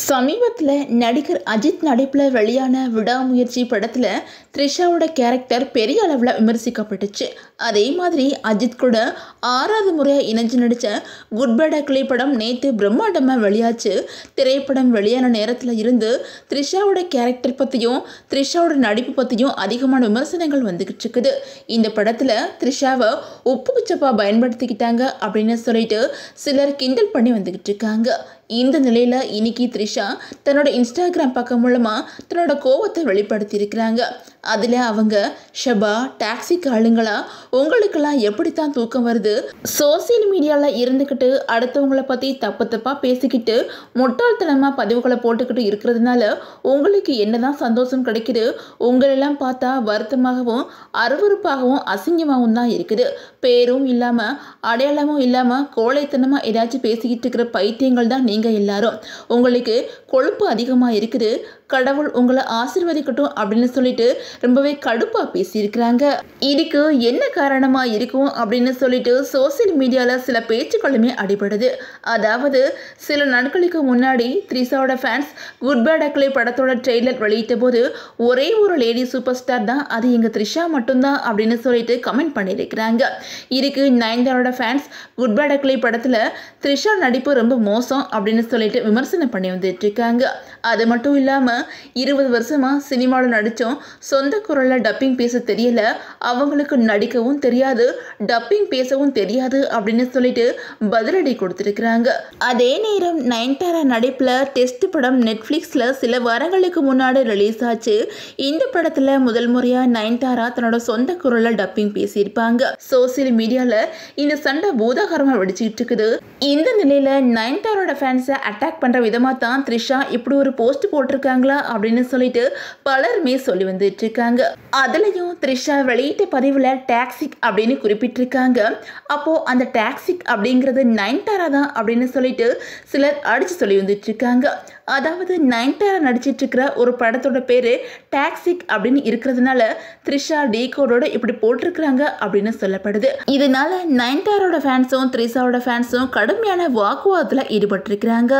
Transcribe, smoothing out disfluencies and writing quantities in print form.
சமீபத்தில் நடிகர் அஜித் நடிப்பில் வெளியான விடாமுயற்சி படத்தில் த்ரிஷாவோட கேரக்டர் பெரிய அளவில் விமர்சிக்கப்பட்டுச்சு. அதே மாதிரி அஜித் கூட 6வது முறையாக இணைஞ்சு நடித்த குட் பேட் அக்லி படம் நேற்று பிரம்மாண்டமாக வெளியாச்சு. திரைப்படம் வெளியான நேரத்தில் இருந்து த்ரிஷாவோட கேரக்டர் பற்றியும் த்ரிஷாவோட நடிப்பு பற்றியும் அதிகமான விமர்சனங்கள் வந்துக்கிட்டு இருக்குது. இந்த படத்தில் த்ரிஷாவை உப்புக்கு சப்பா பயன்படுத்திக்கிட்டாங்க அப்படின்னு சொல்லிட்டு சிலர் கிண்டல் பண்ணி வந்துக்கிட்டு இருக்காங்க. இந்த நிலையில் இன்னைக்கு த்ரிஷா தன்னோட இன்ஸ்டாகிராம் பக்கம் மூலமாக தன்னோட கோவத்தை வெளிப்படுத்தியிருக்கிறாங்க. அதில் அவங்க, ஷபா டாக்ஸிக்கு ஆளுங்களா, உங்களுக்கெல்லாம் எப்படித்தான் தூக்கம் வருது, சோசியல் மீடியாவில் இருந்துக்கிட்டு அடுத்தவங்களை பற்றி தப்பாக பேசிக்கிட்டு முட்டாள்தனமாக பதிவுகளை போட்டுக்கிட்டு இருக்கிறதுனால உங்களுக்கு என்னதான் சந்தோஷம் கிடைக்குது, உங்களெல்லாம் பார்த்தா வருத்தமாகவும் அருவருப்பாகவும் அசிங்கமாகவும் தான் இருக்குது. பேரும் இல்லாமல் அடையாளமும் இல்லாமல் கோழைத்தனமாக ஏதாச்சும் பேசிக்கிட்டு இருக்கிற பைத்தியங்கள் தான் நீங்கள் எல்லாரும். உங்களுக்கு கொழுப்பு அதிகமாக இருக்குது, கடவுள் உங்களை ஆசீர்வதிக்கட்டும் அப்படின்னு சொல்லிட்டு ரொம்பவே கடுப்பாக பேசியிருக்கிறாங்க. இதுக்கு என்ன காரணமாக இருக்கும் அப்படின்னு சொல்லிட்டு சோசியல் மீடியாவில் சில பேச்சுக்களுமே அடிபடுது. அதாவது சில நாட்களுக்கு முன்னாடி த்ரிஷாவோட ஃபேன்ஸ் குட் பேட் அக்லி படத்தோட ட்ரெய்லர் வெளியிட்ட போது ஒரே ஒரு லேடி சூப்பர் ஸ்டார் தான், அது எங்கள் த்ரிஷா மட்டும்தான் அப்படின்னு சொல்லிட்டு கமெண்ட் பண்ணியிருக்கிறாங்க. இதுக்கு நயன்தாரோட ஃபேன்ஸ் குட் பேட் அக்லி படத்தில் த்ரிஷா நடிப்பு ரொம்ப மோசம் அப்படின்னு சொல்லிட்டு விமர்சனம் பண்ணி வந்துட்டு இருக்காங்க. அது மட்டும் இல்லாமல் 20 வருஷமாக சினிமாவில் நடித்தோம், சொந்த குரலில் டப்பிங் பேச தெரியல, அவங்களுக்கு நடிக்கவும் தெரியாது, டப்பிங் பேசவும் தெரியாது அப்படின்னு சொல்லிட்டு பதிலடி கொடுத்துருக்குறாங்க. அதே நேரம் நயன்தாரா நடிப்பில் டெஸ்ட் படம் நெட்ஃப்ளிக்ஸில் சில வாரங்களுக்கு முன்னாடி ரிலீஸ் ஆச்சு. இந்த படத்தில் முதல் முறையாக நயன்தாரா தன்னோட சொந்த குரலில் டப்பிங் பேசியிருப்பாங்க. சோசியல் மீடியாவில் இந்த சண்டை பூதாகரமாக வெடிச்சுக்கிட்டு இருக்குது. இந்த நிலையில் நயன்தாரோட ஃபேன்ஸை அட்டாக் பண்ணுற விதமாக தான் த்ரிஷா இப்படி ஒரு போஸ்ட் போட்டிருக்காங்களா அப்படின்னு சொல்லிட்டு பலருமே சொல்லி வந்துட்டு இருக்காங்க. அதுலயும் த்ரிஷா வெளியிட்ட பதிவுல டாக்ஸிக் அப்படின்னு குறிப்பிட்டிருக்காங்க. அப்போ அந்த டாக்ஸிக் அப்படிங்கிறது நயன்தாரா தான் அப்படின்னு சொல்லிட்டு சிலர் அடிச்சு சொல்லி வந்துட்டு இருக்காங்க. அதாவது நயன்தாரா நடிச்சிட்டு இருக்கிற ஒரு படத்தோட பேரு டாக்ஸிக் அப்படின்னு இருக்கிறதுனால த்ரிஷா டீகோடோட இப்படி போட்டிருக்கிறாங்க அப்படின்னு சொல்லப்படுது. இதனால நயன்தாரோட ஃபேன்ஸும் த்ரிஷாவோட ஃபேன்ஸும் கடுமையான வாக்குவாதத்தில் ஈடுபட்டிருக்கிறாங்க.